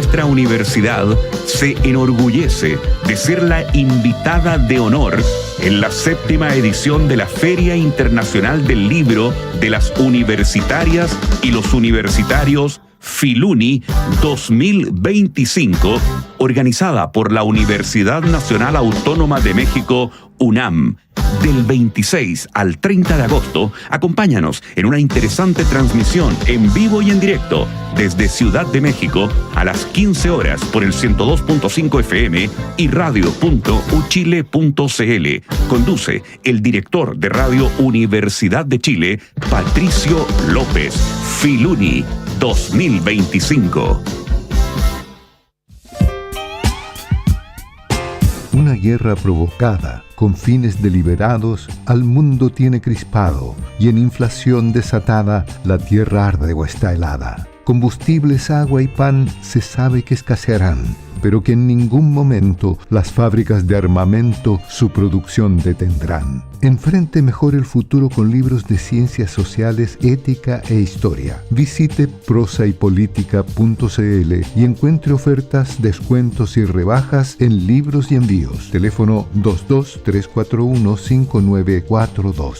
nuestra universidad se enorgullece de ser la invitada de honor en la 7ª edición de la Feria Internacional del Libro de las Universitarias y los Universitarios Filuni 2025, organizada por la Universidad Nacional Autónoma de México, UNAM. Del 26 al 30 de agosto, acompáñanos en una interesante transmisión en vivo y en directo desde Ciudad de México a las 15 horas por el 102.5 FM y radio.uchile.cl. Conduce el director de Radio Universidad de Chile, Patricio López. Filuni 2025. Una guerra provocada, con fines deliberados, al mundo tiene crispado, y en inflación desatada, la tierra arde o está helada. Combustibles, agua y pan se sabe que escasearán, pero que en ningún momento las fábricas de armamento su producción detendrán. Enfrente mejor el futuro con libros de ciencias sociales, ética e historia. Visite prosaypolitica.cl y encuentre ofertas, descuentos y rebajas en libros y envíos. Teléfono 22-341-5942.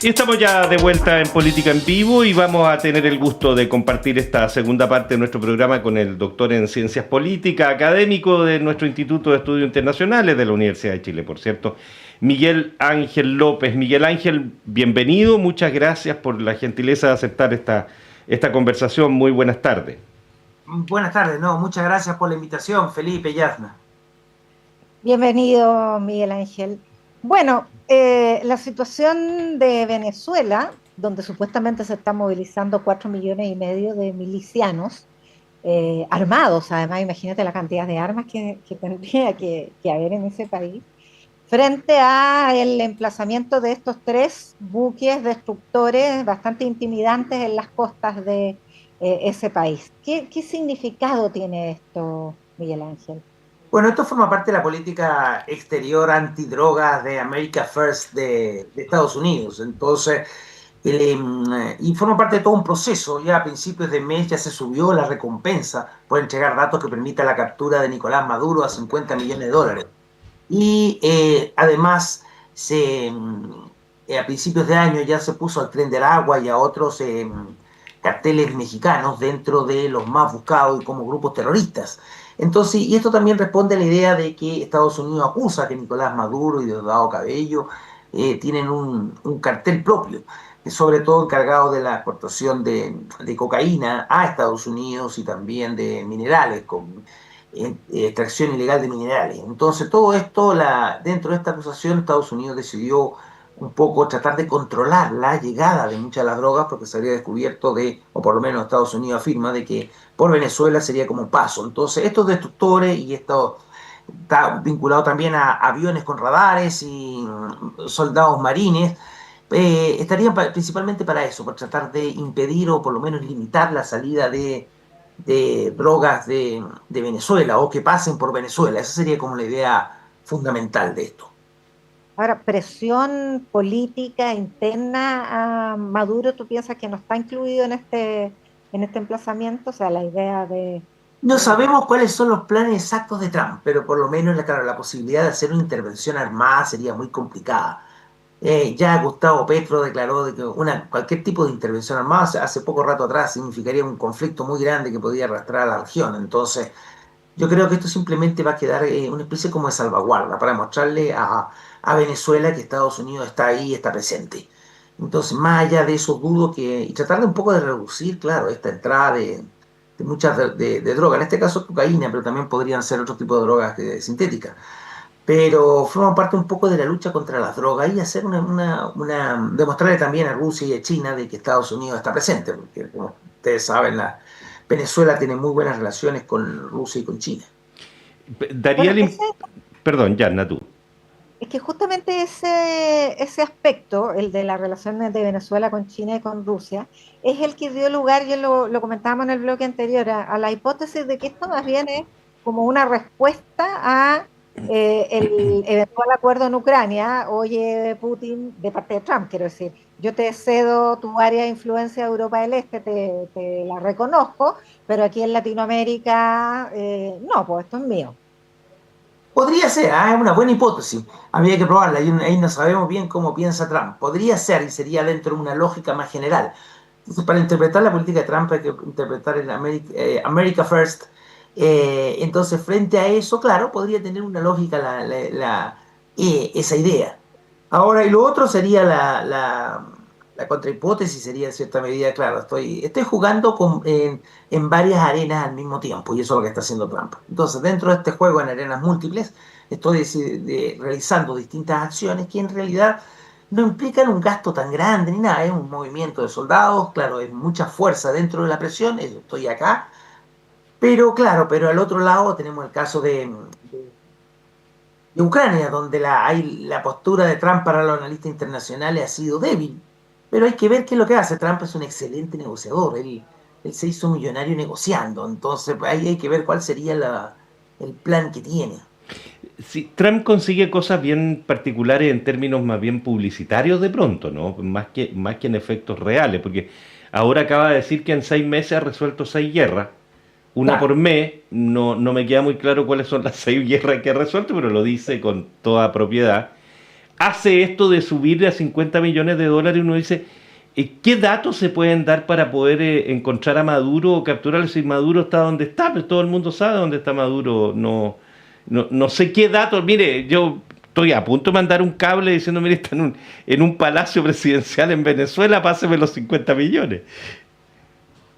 Y estamos ya de vuelta en Política en Vivo y vamos a tener el gusto de compartir esta segunda parte de nuestro programa con el doctor en Ciencias Políticas, académico de nuestro Instituto de Estudios Internacionales de la Universidad de Chile, por cierto, Miguel Ángel López. Miguel Ángel, bienvenido, muchas gracias por la gentileza de aceptar esta conversación. Muy buenas tardes. Buenas tardes, muchas gracias por la invitación, Felipe Yasna. Bienvenido, Miguel Ángel. Bueno, la situación de Venezuela, donde supuestamente se están movilizando 4,5 millones de milicianos armados, además, imagínate la cantidad de armas que tendría que haber en ese país, frente a el emplazamiento de estos 3 buques destructores bastante intimidantes en las costas de ese país. ¿Qué significado tiene esto, Miguel Ángel? Bueno, esto forma parte de la política exterior antidrogas de America First de Estados Unidos. Entonces, y forma parte de todo un proceso. Ya a principios de mes ya se subió la recompensa por entregar datos que permita la captura de Nicolás Maduro a $50 millones. Y además, a principios de año ya se puso al Tren del Agua y a otros carteles mexicanos dentro de los más buscados y como grupos terroristas. Entonces, y esto también responde a la idea de que Estados Unidos acusa que Nicolás Maduro y Diosdado Cabello tienen un cartel propio, sobre todo encargado de la exportación de cocaína a Estados Unidos y también de minerales, con extracción ilegal de minerales. Entonces, todo esto, dentro de esta acusación, Estados Unidos decidió un poco tratar de controlar la llegada de muchas de las drogas, porque se había descubierto o por lo menos Estados Unidos afirma, de que por Venezuela sería como un paso. Entonces, estos destructores, y esto está vinculado también a aviones con radares y soldados marines, estarían principalmente para eso, para tratar de impedir o por lo menos limitar la salida de drogas de Venezuela, o que pasen por Venezuela. Esa sería como la idea fundamental de esto. Ahora, presión política interna a Maduro, ¿tú piensas que no está incluido en este emplazamiento? O sea, la idea de... No sabemos cuáles son los planes exactos de Trump, pero por lo menos la posibilidad de hacer una intervención armada sería muy complicada. Ya Gustavo Petro declaró de que cualquier tipo de intervención armada hace poco rato atrás significaría un conflicto muy grande que podría arrastrar a la región. Entonces, yo creo que esto simplemente va a quedar una especie como de salvaguarda para mostrarle a Venezuela que Estados Unidos está ahí, está presente. Entonces, más allá de eso, dudo y tratar de un poco de reducir, claro, esta entrada de muchas de drogas, en este caso cocaína, pero también podrían ser otro tipo de drogas sintéticas. Pero forma parte un poco de la lucha contra las drogas y hacer demostrarle también a Rusia y a China de que Estados Unidos está presente, porque como ustedes saben, Venezuela tiene muy buenas relaciones con Rusia y con China. Perdón, Yanna, tú. Es que justamente ese aspecto, el de las relaciones de Venezuela con China y con Rusia, es el que dio lugar, ya lo comentábamos en el bloque anterior, a la hipótesis de que esto más bien es como una respuesta a el eventual acuerdo en Ucrania, oye Putin, de parte de Trump, quiero decir, yo te cedo tu área de influencia de Europa del Este, te la reconozco, pero aquí en Latinoamérica, no, pues esto es mío. Podría ser, es una buena hipótesis. Habría que probarla. Ahí no sabemos bien cómo piensa Trump. Podría ser y sería dentro de una lógica más general. Entonces, para interpretar la política de Trump hay que interpretar el America First. Entonces, frente a eso, claro, podría tener una lógica esa idea. Ahora, y lo otro sería la contrahipótesis, sería en cierta medida, claro, estoy jugando en varias arenas al mismo tiempo, y eso es lo que está haciendo Trump. Entonces, dentro de este juego en arenas múltiples, estoy realizando distintas acciones que en realidad no implican un gasto tan grande ni nada, es un movimiento de soldados, claro, es mucha fuerza dentro de la presión, estoy acá, pero claro, pero al otro lado tenemos el caso de Ucrania, donde la postura de Trump para los analistas internacionales ha sido débil. Pero hay que ver qué es lo que hace. Trump es un excelente negociador. Él se hizo millonario negociando. Entonces ahí hay que ver cuál sería el plan que tiene. Sí, Trump consigue cosas bien particulares en términos más bien publicitarios de pronto, ¿no? Más que en efectos reales, porque ahora acaba de decir que en 6 meses ha resuelto 6 guerras, una Claro. por mes. No me queda muy claro cuáles son las 6 guerras que ha resuelto, pero lo dice con toda propiedad. Hace esto de subirle a 50 millones de dólares y uno dice, ¿qué datos se pueden dar para poder encontrar a Maduro o capturarlo? Si Maduro está donde está, pues todo el mundo sabe dónde está Maduro. No sé qué datos. Mire, yo estoy a punto de mandar un cable diciendo, mire, está en un palacio presidencial en Venezuela, páseme los 50 millones.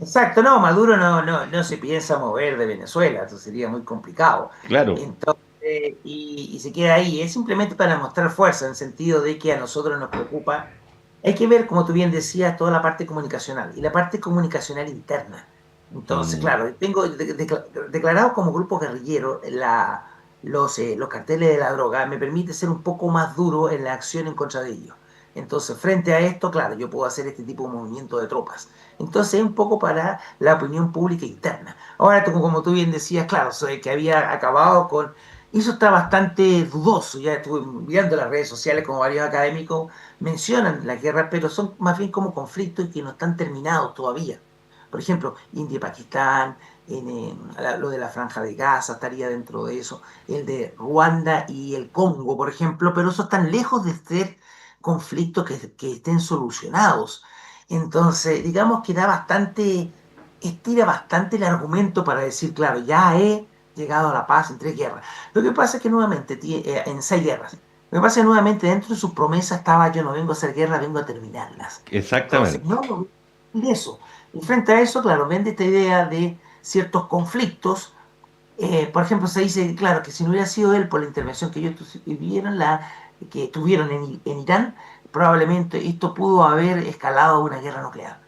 Exacto, no, Maduro no se piensa mover de Venezuela, eso sería muy complicado. Claro. Entonces, y se queda ahí, es simplemente para mostrar fuerza, en el sentido de que a nosotros nos preocupa. Hay que ver, como tú bien decías, toda la parte comunicacional y la parte comunicacional interna. Entonces, Mm, claro, tengo declarado como grupo guerrillero los carteles de la droga, me permite ser un poco más duro en la acción en contra de ellos. Entonces, frente a esto, claro, yo puedo hacer este tipo de movimiento de tropas. Entonces, es un poco para la opinión pública interna. Ahora, como tú bien decías, claro, que había acabado con... Eso está bastante dudoso. Ya estuve mirando las redes sociales como varios académicos mencionan la guerra, pero son más bien como conflictos que no están terminados todavía. Por ejemplo, India y Pakistán, lo de la Franja de Gaza estaría dentro de eso, el de Ruanda y el Congo, por ejemplo, pero eso están lejos de ser conflictos que estén solucionados. Entonces, digamos que estira bastante el argumento para decir, claro, ya he llegado a la paz en 3 guerras. Lo que pasa es que nuevamente, en 6 guerras, lo que pasa es que nuevamente dentro de sus promesas estaba yo no vengo a hacer guerra, vengo a terminarlas. Entonces, exactamente. no de eso. Y frente a eso, claro, vende esta idea de ciertos conflictos. Por ejemplo, se dice, claro, que si no hubiera sido él por la intervención que ellos que tuvieron en Irán, probablemente esto pudo haber escalado a una guerra nuclear.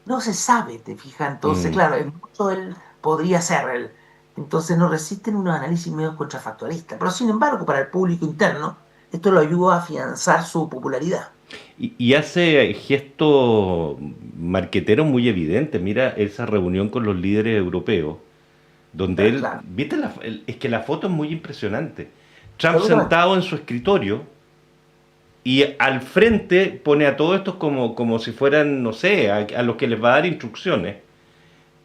No se sabe, te fijas, entonces, Mm. claro, en mucho él podría ser él. Entonces no resisten unos análisis medio contrafactualistas. Pero sin embargo, para el público interno, esto lo ayuda a afianzar su popularidad. Y hace gestos marqueteros muy evidentes. Mira esa reunión con los líderes europeos, donde él, Claro, viste, es que la foto es muy impresionante. Trump absolutamente. sentado en su escritorio y al frente pone a todos estos como si fueran, no sé, a los que les va a dar instrucciones.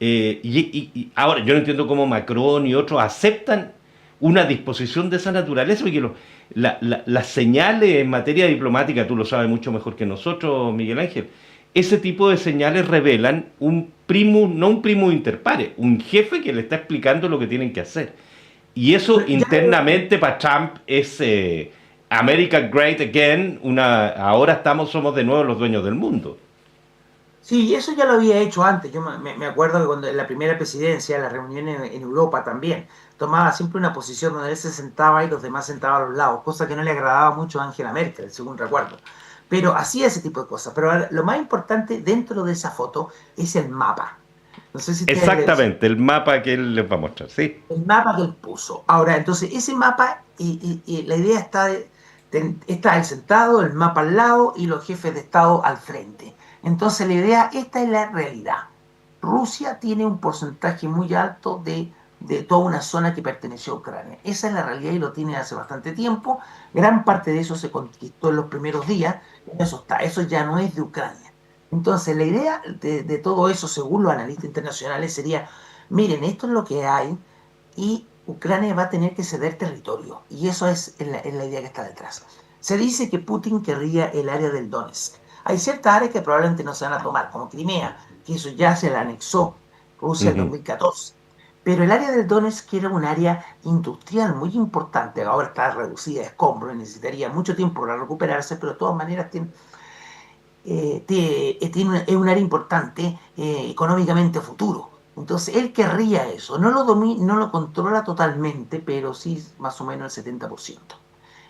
Y ahora, yo no entiendo cómo Macron y otros aceptan una disposición de esa naturaleza, porque las señales en materia diplomática, tú lo sabes mucho mejor que nosotros, Miguel Ángel, ese tipo de señales revelan un primo, no un primo inter pares, un jefe que le está explicando lo que tienen que hacer. Y eso Pero ya, internamente para Trump es America Great Again, ahora somos de nuevo los dueños del mundo. sí, eso ya lo había hecho antes. Yo me acuerdo que cuando en la primera presidencia, la reunión en Europa también, tomaba siempre una posición donde él se sentaba y los demás sentaban a los lados, cosa que no le agradaba mucho a Angela Merkel, según recuerdo. Pero hacía ese tipo de cosas. Pero ahora, lo más importante dentro de esa foto es el mapa. No sé si Exactamente, el mapa que él les va a mostrar, ¿sí? el mapa que él puso. Ahora, entonces, ese mapa, y la idea está él sentado, el mapa al lado y los jefes de Estado al frente. Entonces, la idea, esta es la realidad. Rusia tiene un porcentaje muy alto de de toda una zona que perteneció a Ucrania. Esa es la realidad y lo tiene hace bastante tiempo. Gran parte de eso se conquistó en los primeros días. Eso ya no es de Ucrania. Entonces, la idea de todo eso, según los analistas internacionales, sería, miren, esto es lo que hay y Ucrania va a tener que ceder territorio. Y eso es la idea que está detrás. Se dice que Putin querría el área del Donetsk. Hay ciertas áreas que probablemente no se van a tomar, como Crimea, que eso ya se la anexó Rusia en 2014. Pero el área del Donetsk era un área industrial muy importante, ahora está reducida a escombros, necesitaría mucho tiempo para recuperarse, pero de todas maneras es un área importante económicamente a futuro. Entonces él querría eso, no lo controla totalmente, pero sí más o menos el 70%.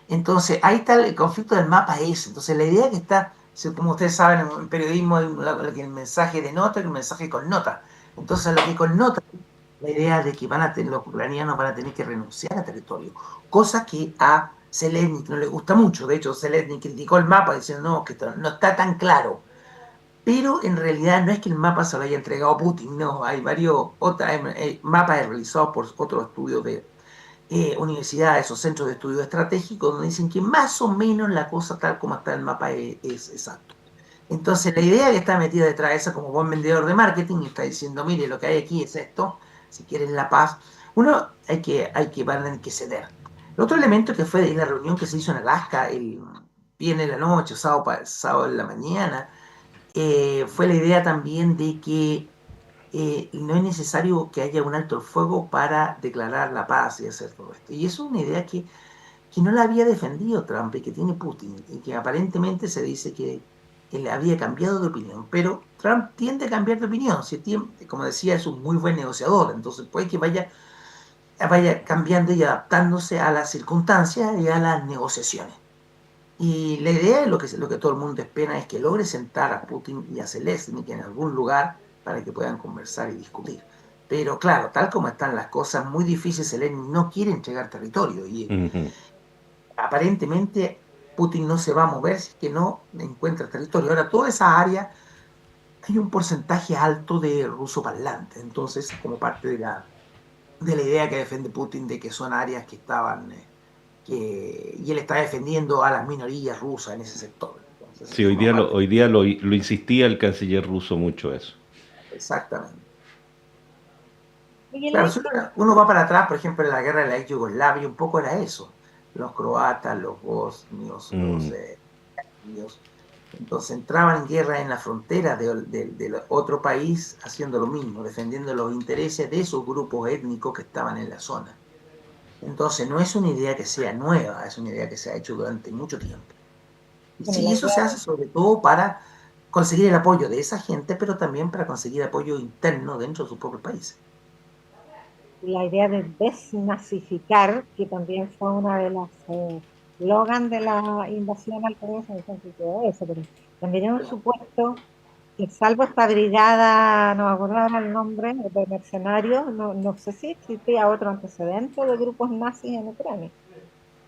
Entonces ahí está el conflicto del mapa ese. Entonces la idea que está, como ustedes saben, en periodismo hay el mensaje de nota y el mensaje con nota. Entonces lo que connota la idea de que los ucranianos van a tener que renunciar a territorio, cosa que a Zelensky no le gusta mucho. De hecho, Zelensky criticó el mapa diciendo no, que no está tan claro. Pero en realidad no es que el mapa se lo haya entregado Putin, no, hay varios mapas realizados por otros estudios de universidades o centros de estudios estratégicos donde dicen que más o menos la cosa tal como está el mapa es exacto. Entonces la idea que está metida detrás de esa como buen vendedor de marketing está diciendo, mire, lo que hay aquí es esto, si quieren la paz, uno van a tener que ceder. El otro elemento que fue en la reunión que se hizo en Alaska el viernes de la noche, sábado en la mañana, fue la idea también de que no es necesario que haya un alto el fuego para declarar la paz y hacer todo esto. Y eso es una idea que no la había defendido Trump y que tiene Putin, y que aparentemente se dice que él había cambiado de opinión, pero Trump tiende a cambiar de opinión, como decía, es un muy buen negociador, entonces puede que vaya cambiando y adaptándose a las circunstancias y a las negociaciones. Y la idea, lo que todo el mundo espera, es que logre sentar a Putin y a Zelensky en algún lugar para que puedan conversar y discutir. Pero claro, tal como están las cosas, muy difícil. Zelensky no quiere entregar territorio y aparentemente Putin no se va a mover si es que no encuentra territorio. Ahora, toda esa área hay un porcentaje alto de ruso parlante, entonces como parte de la idea que defiende Putin de que son áreas que estaban... y él está defendiendo a las minorías rusas en ese sector. Entonces, sí, hoy día lo insistía el canciller ruso mucho eso. Exactamente. Claro, si uno va para atrás, por ejemplo, en la guerra de la ex Yugoslavia, un poco era eso. Los croatas, los bosnios, los serbios. Entonces entraban en guerra en la frontera de otro país haciendo lo mismo, defendiendo los intereses de esos grupos étnicos que estaban en la zona. Entonces no es una idea que sea nueva, es una idea que se ha hecho durante mucho tiempo. Y sí, eso se hace sobre todo para conseguir el apoyo de esa gente, pero también para conseguir apoyo interno dentro de sus propios países. La idea de desnazificar, que también fue una de las eslogan de la invasión al país, en el sentido de eso, pero también hemos supuesto que salvo esta brigada, no me acuerdo ahora el nombre, de mercenarios, no sé si existía otro antecedente de grupos nazis en Ucrania.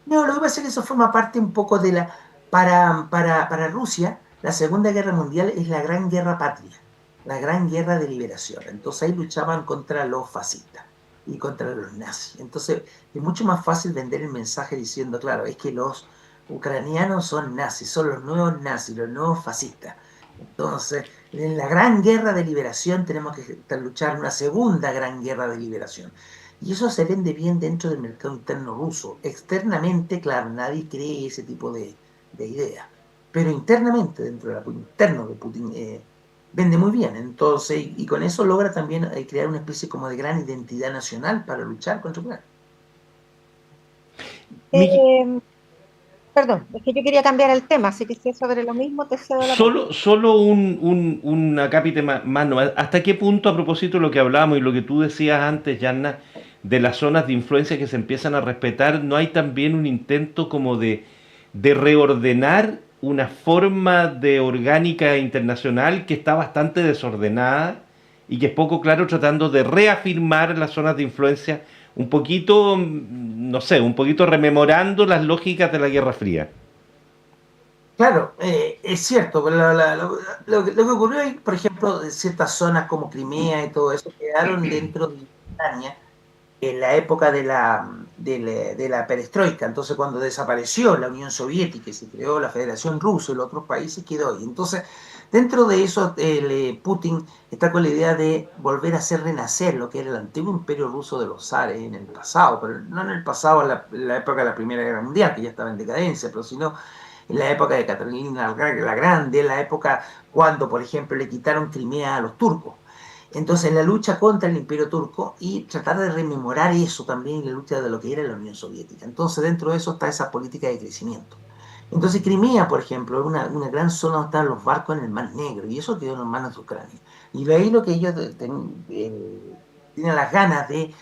No, lo que pasa es que eso forma parte un poco de la... Para Rusia, la Segunda Guerra Mundial es la gran guerra patria, la gran guerra de liberación. Entonces ahí luchaban contra los fascistas y contra los nazis. Entonces es mucho más fácil vender el mensaje diciendo, claro, es que los ucranianos son nazis, son los nuevos nazis, los nuevos fascistas. Entonces, en la gran guerra de liberación tenemos que luchar una segunda gran guerra de liberación. Y eso se vende bien dentro del mercado interno ruso. Externamente, claro, nadie cree ese tipo de idea. Pero internamente, dentro del interno de Putin, vende muy bien. Entonces, y con eso logra también crear una especie como de gran identidad nacional para luchar contra Ucrania. Perdón, es que yo quería cambiar el tema, así que si es sobre lo mismo, te cedo la palabra. Solo un acápite más nomás. ¿Hasta qué punto, a propósito de lo que hablábamos y lo que tú decías antes, Yanna, de las zonas de influencia que se empiezan a respetar, no hay también un intento como de reordenar una forma de orgánica internacional que está bastante desordenada y que es poco claro, tratando de reafirmar las zonas de influencia un poquito, no sé, un poquito rememorando las lógicas de la Guerra Fría? Claro, es cierto, lo que ocurrió ahí, por ejemplo, ciertas zonas como Crimea y todo eso quedaron dentro de Ucrania, en la época de la perestroika. Entonces, cuando desapareció la Unión Soviética y se creó la Federación Rusa y los otros países, quedó ahí. Entonces, dentro de eso, Putin está con la idea de volver a hacer renacer lo que era el antiguo imperio ruso de los zares en el pasado, pero no en el pasado, en la época de la Primera Guerra Mundial, que ya estaba en decadencia, pero sino en la época de Catalina la Grande, en la época cuando, por ejemplo, le quitaron Crimea a los turcos. Entonces, la lucha contra el Imperio Turco y tratar de rememorar eso también, la lucha de lo que era la Unión Soviética. Entonces, dentro de eso está esa política de crecimiento. Entonces, Crimea, por ejemplo, es una gran zona donde están los barcos en el Mar Negro, y eso quedó en las manos de Ucrania. Y de ahí lo que ellos tienen las ganas de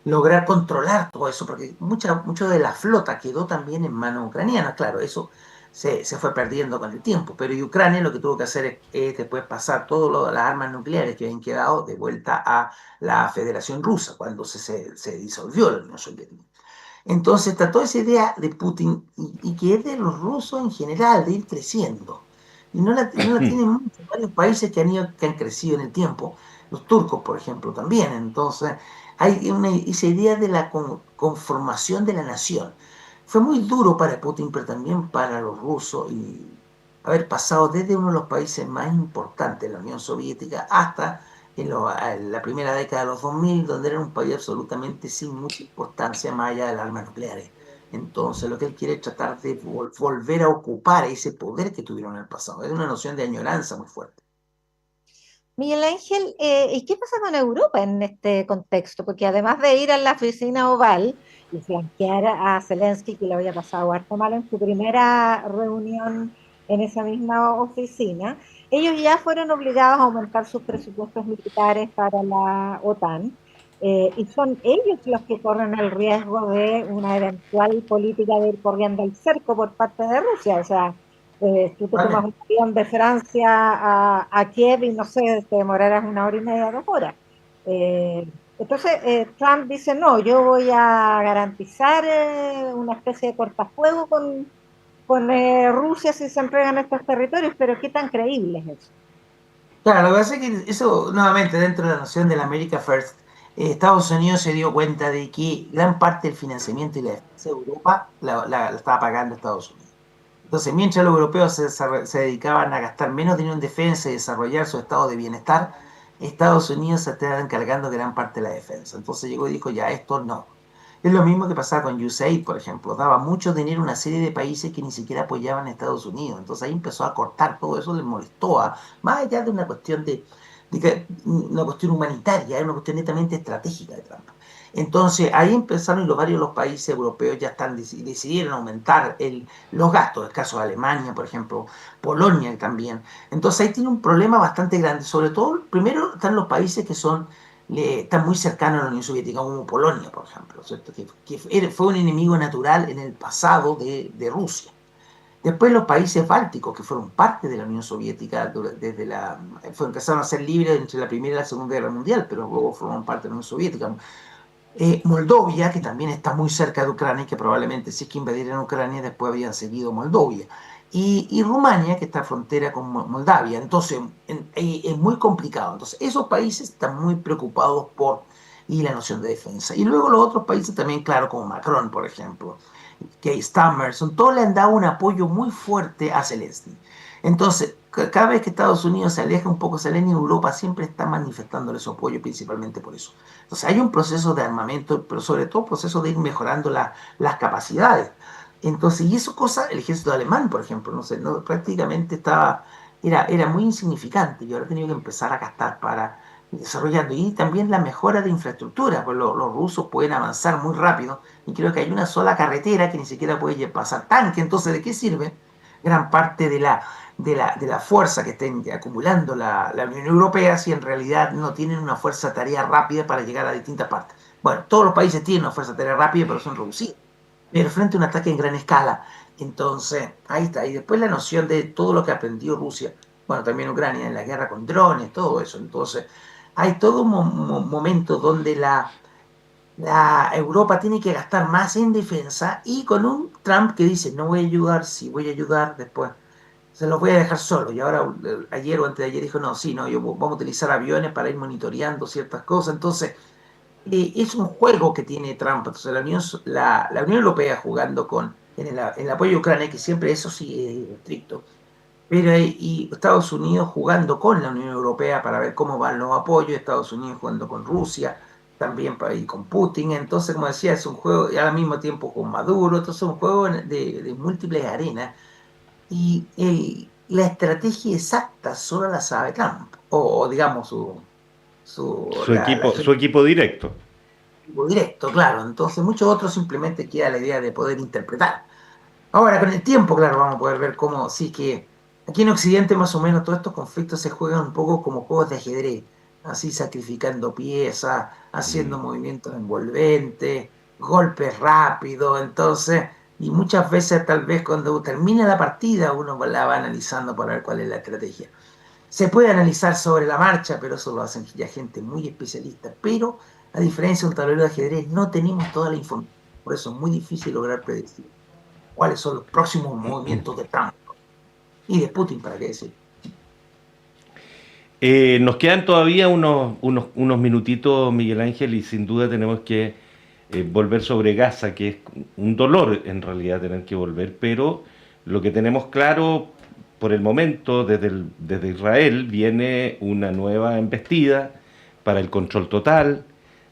lograr controlar todo eso, porque mucho de la flota quedó también en manos ucranianas, claro, eso se fue perdiendo con el tiempo, pero y Ucrania lo que tuvo que hacer es después pasar todas las armas nucleares que habían quedado de vuelta a la Federación Rusa, cuando se disolvió la Unión Soviética. Entonces está toda esa idea de Putin y que es de los rusos en general, de ir creciendo. Y no la tienen muchos, varios países que han crecido en el tiempo, los turcos, por ejemplo, también. Entonces hay esa idea de la conformación de la nación. Fue muy duro para Putin, pero también para los rusos, y haber pasado desde uno de los países más importantes de la Unión Soviética hasta en la primera década de los 2000, donde era un país absolutamente sin mucha importancia más allá de las armas nucleares. Entonces, lo que él quiere es tratar de volver a ocupar ese poder que tuvieron en el pasado. Es una noción de añoranza muy fuerte. Miguel Ángel, ¿y qué pasa con Europa en este contexto? Porque además de ir a la oficina oval y flanquear a Zelensky, que le había pasado harto mal en su primera reunión en esa misma oficina, ellos ya fueron obligados a aumentar sus presupuestos militares para la OTAN, y son ellos los que corren el riesgo de una eventual política de ir corriendo el cerco por parte de Rusia. O sea, tú te tomas ¿Vale? un avión de Francia a Kiev y no sé, te demorarás 1 hora y media, 2 horas. Entonces, Trump dice, no, yo voy a garantizar una especie de cortafuego con Rusia si se entregan estos territorios, pero ¿qué tan creíble es eso? Claro, lo que pasa es que eso, nuevamente, dentro de la noción del America First, Estados Unidos se dio cuenta de que gran parte del financiamiento y la defensa de Europa la estaba pagando Estados Unidos. Entonces, mientras los europeos se dedicaban a gastar menos dinero en defensa y desarrollar su estado de bienestar, Estados Unidos se estaba encargando de gran parte de la defensa. Entonces llegó y dijo, ya, esto no. Es lo mismo que pasaba con USAID, por ejemplo. Daba mucho dinero a una serie de países que ni siquiera apoyaban a Estados Unidos. Entonces ahí empezó a cortar todo eso, le molestó, más allá de una cuestión una cuestión humanitaria, es una cuestión netamente estratégica de Trump. Entonces ahí empezaron, y varios de los países europeos ya decidieron aumentar los gastos. El caso de Alemania, por ejemplo, Polonia también. Entonces ahí tiene un problema bastante grande. Sobre todo, primero están los países que están muy cercanos a la Unión Soviética, como Polonia, por ejemplo, ¿cierto? Que fue un enemigo natural en el pasado de Rusia. Después los países bálticos, que fueron parte de la Unión Soviética, empezaron a ser libres entre la Primera y la Segunda Guerra Mundial, pero luego formaron parte de la Unión Soviética. Moldovia, que también está muy cerca de Ucrania, que probablemente si es que invadieran Ucrania, después habían seguido Moldovia. Y Rumania, que está a frontera con Moldavia. Entonces, es muy complicado. Entonces, esos países están muy preocupados por y la noción de defensa. Y luego los otros países también, claro, como Macron, por ejemplo, Keir Starmer, todos le han dado un apoyo muy fuerte a Zelensky. Entonces, cada vez que Estados Unidos se aleja un poco de Zelensky, Europa siempre está manifestándole su apoyo, principalmente por eso. Entonces, hay un proceso de armamento, pero sobre todo un proceso de ir mejorando las capacidades. Entonces, y eso cosa, el ejército alemán, por ejemplo, no sé, no, prácticamente era muy insignificante y ahora ha tenido que empezar a gastar para desarrollando. Y también la mejora de infraestructura, pues los rusos pueden avanzar muy rápido y creo que hay una sola carretera que ni siquiera puede pasar tanque. Entonces, ¿de qué sirve gran parte de la fuerza que estén acumulando la Unión Europea si en realidad no tienen una fuerza tarea rápida para llegar a distintas partes? Bueno, todos los países tienen una fuerza tarea rápida, pero son reducidos. Pero frente a un ataque en gran escala. Entonces, ahí está. Y después la noción de todo lo que aprendió Rusia, bueno, también Ucrania en la guerra con drones, todo eso. Entonces, hay todo un momento donde la Europa tiene que gastar más en defensa y con un Trump que dice, no voy a ayudar, sí voy a ayudar después. Se los voy a dejar solo. Y ahora, ayer o antes de ayer dijo, no, sí, no, vamos a utilizar aviones para ir monitoreando ciertas cosas. Entonces, es un juego que tiene Trump. Entonces la Unión Europea jugando en el apoyo a Ucrania, que siempre eso sí es estricto, pero y Estados Unidos jugando con la Unión Europea para ver cómo van los apoyos, Estados Unidos jugando con Rusia, también y con Putin. Entonces, como decía, es un juego, y al mismo tiempo con Maduro, entonces es un juego de múltiples arenas. Y la estrategia exacta solo la sabe Trump, o digamos la Su gente equipo directo. directo, claro. Entonces muchos otros simplemente queda la idea de poder interpretar. Ahora, con el tiempo, claro, vamos a poder ver cómo, sí que aquí en Occidente más o menos todos estos conflictos se juegan un poco como juegos de ajedrez, así sacrificando piezas, haciendo Mm. movimientos envolventes, golpes rápidos, entonces, y muchas veces tal vez cuando termina la partida uno la va analizando para ver cuál es la estrategia. Se puede analizar sobre la marcha, pero eso lo hacen ya gente muy especialista, pero a diferencia de un tablero de ajedrez no tenemos toda la información, por eso es muy difícil lograr predecir cuáles son los próximos movimientos de Trump y de Putin, para qué decir. Nos quedan todavía unos minutitos, Miguel Ángel, y sin duda tenemos que volver sobre Gaza, que es un dolor en realidad tener que volver, pero lo que tenemos claro por el momento desde Israel viene una nueva embestida para el control total,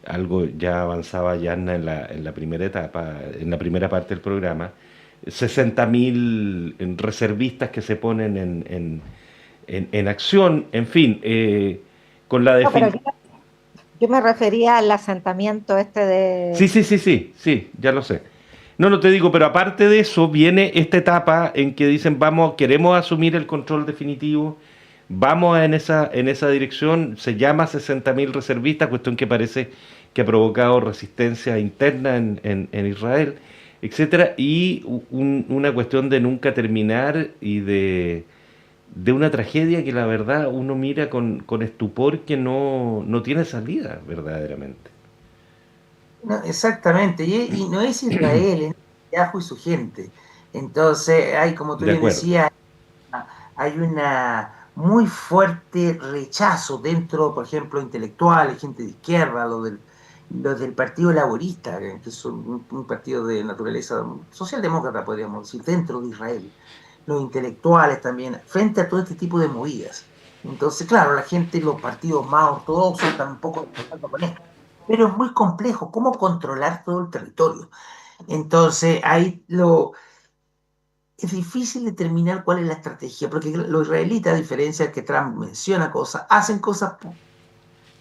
algo ya avanzaba ya en la primera etapa, en la primera parte del programa, 60.000 reservistas que se ponen en acción, en fin, con la No, pero definición. yo me refería al asentamiento este Sí, de... sí, sí, sí, sí, ya lo sé. No, no te digo, pero aparte de eso viene esta etapa en que dicen, vamos, queremos asumir el control definitivo, vamos en esa dirección, se llama 60.000 reservistas, cuestión que parece que ha provocado resistencia interna en Israel, etcétera, y una cuestión de nunca terminar y de una tragedia que la verdad uno mira con estupor que no tiene salida verdaderamente. No, exactamente, y no es Israel, es Netanyahu y su gente. Entonces, hay, como tú De bien acuerdo. decías, hay una muy fuerte rechazo dentro, por ejemplo, intelectuales, gente de izquierda, los del Partido Laborista, que es un partido de naturaleza socialdemócrata, podríamos decir, dentro de Israel, los intelectuales también, frente a todo este tipo de movidas. Entonces, claro, la gente, los partidos más ortodoxos están un poco tratando con esto, pero es muy complejo, ¿cómo controlar todo el territorio? Entonces, es difícil determinar cuál es la estrategia, porque los israelitas, a diferencia de que Trump menciona cosas, hacen cosas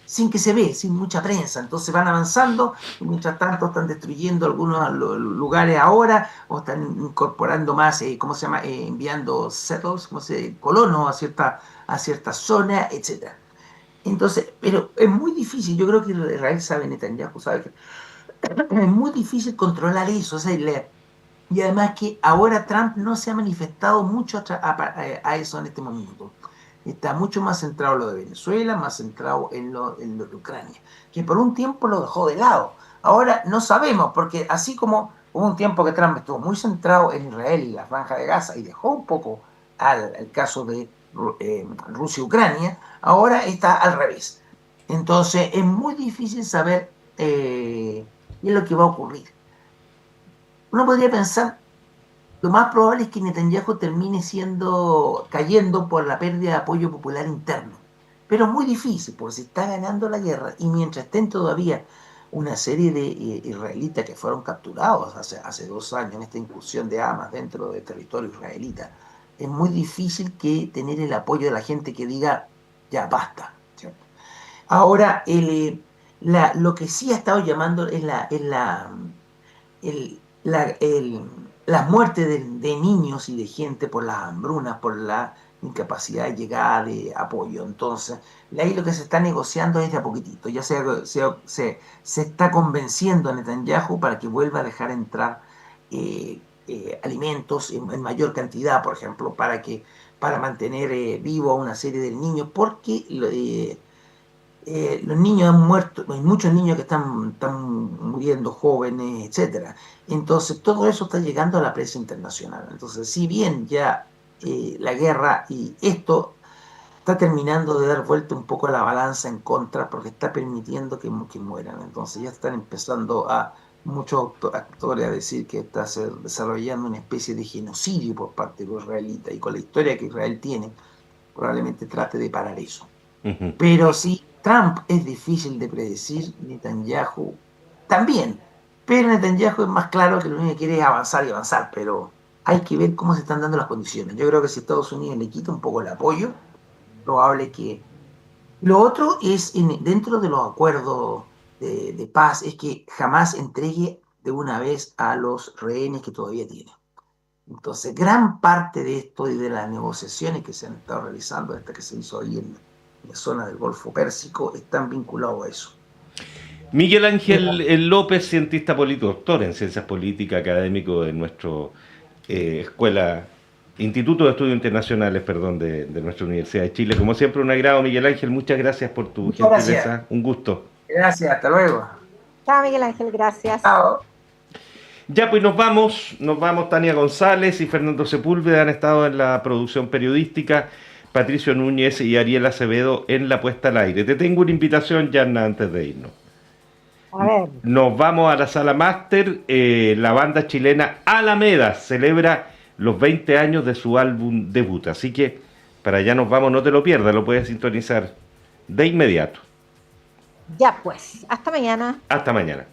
sin que se ve, sin mucha prensa. Entonces van avanzando y mientras tanto están destruyendo algunos lugares ahora o están incorporando más, ¿cómo se llama? Enviando settles, ¿cómo se colonos a cierta zona, etcétera. Entonces, pero es muy difícil, yo creo que Israel sabe, Netanyahu sabe que es muy difícil controlar eso, o sea, y además que ahora Trump no se ha manifestado mucho a eso en este momento. Está mucho más centrado en lo de Venezuela, más centrado en lo de Ucrania, que por un tiempo lo dejó de lado. Ahora no sabemos, porque así como hubo un tiempo que Trump estuvo muy centrado en Israel y la franja de Gaza y dejó un poco al caso de Rusia-Ucrania, ahora está al revés. Entonces es muy difícil saber qué es lo que va a ocurrir. Uno podría pensar, lo más probable es que Netanyahu termine cayendo por la pérdida de apoyo popular interno. Pero es muy difícil, porque se está ganando la guerra y mientras estén todavía una serie de israelitas que fueron capturados hace 2 años en esta incursión de Hamas dentro del territorio israelita, es muy difícil que tener el apoyo de la gente que diga, ya basta. ¿Cierto? Ahora, lo que sí ha estado llamando las muertes de niños y de gente por las hambrunas, por la incapacidad de llegada de apoyo. Entonces, ahí lo que se está negociando es de a poquitito. Ya se está convenciendo a Netanyahu para que vuelva a dejar entrar alimentos en mayor cantidad, por ejemplo, para mantener vivo a una serie de niños, porque los niños han muerto, hay muchos niños que están muriendo jóvenes, etcétera. Entonces, todo eso está llegando a la prensa internacional. Entonces, si bien ya la guerra y esto está terminando de dar vuelta un poco la balanza en contra porque está permitiendo que mueran. Entonces ya están empezando muchos actores a decir que está desarrollando una especie de genocidio por parte de los israelitas, y con la historia que Israel tiene, probablemente trate de parar eso. Ujú. Pero si Trump es difícil de predecir, Netanyahu también. Pero Netanyahu es más claro que lo único que quiere es avanzar y avanzar, pero hay que ver cómo se están dando las condiciones. Yo creo que si Estados Unidos le quita un poco el apoyo, probable que... Lo otro es, dentro de los acuerdos de paz, es que jamás entregue de una vez a los rehenes que todavía tiene. Entonces, gran parte de esto y de las negociaciones que se han estado realizando, hasta que se hizo ahí en la zona del Golfo Pérsico, están vinculados a eso. Miguel Ángel López, cientista político, doctor en ciencias políticas, académico de nuestro Instituto de Estudios Internacionales, de nuestra Universidad de Chile. Como siempre, un agrado, Miguel Ángel. Muchas gracias por tu gentileza. Gracias. Un gusto. Gracias, hasta luego. Chao, Miguel Ángel, gracias. Chao. Ya, pues nos vamos, Tania González y Fernando Sepúlveda han estado en la producción periodística, Patricio Núñez y Ariel Acevedo en la puesta al aire. Te tengo una invitación, Yanna, antes de irnos. A ver. Nos vamos a la sala máster. La banda chilena Alameda celebra los 20 años de su álbum debut, así que para allá nos vamos, no te lo pierdas, lo puedes sintonizar de inmediato. Ya pues, hasta mañana. Hasta mañana.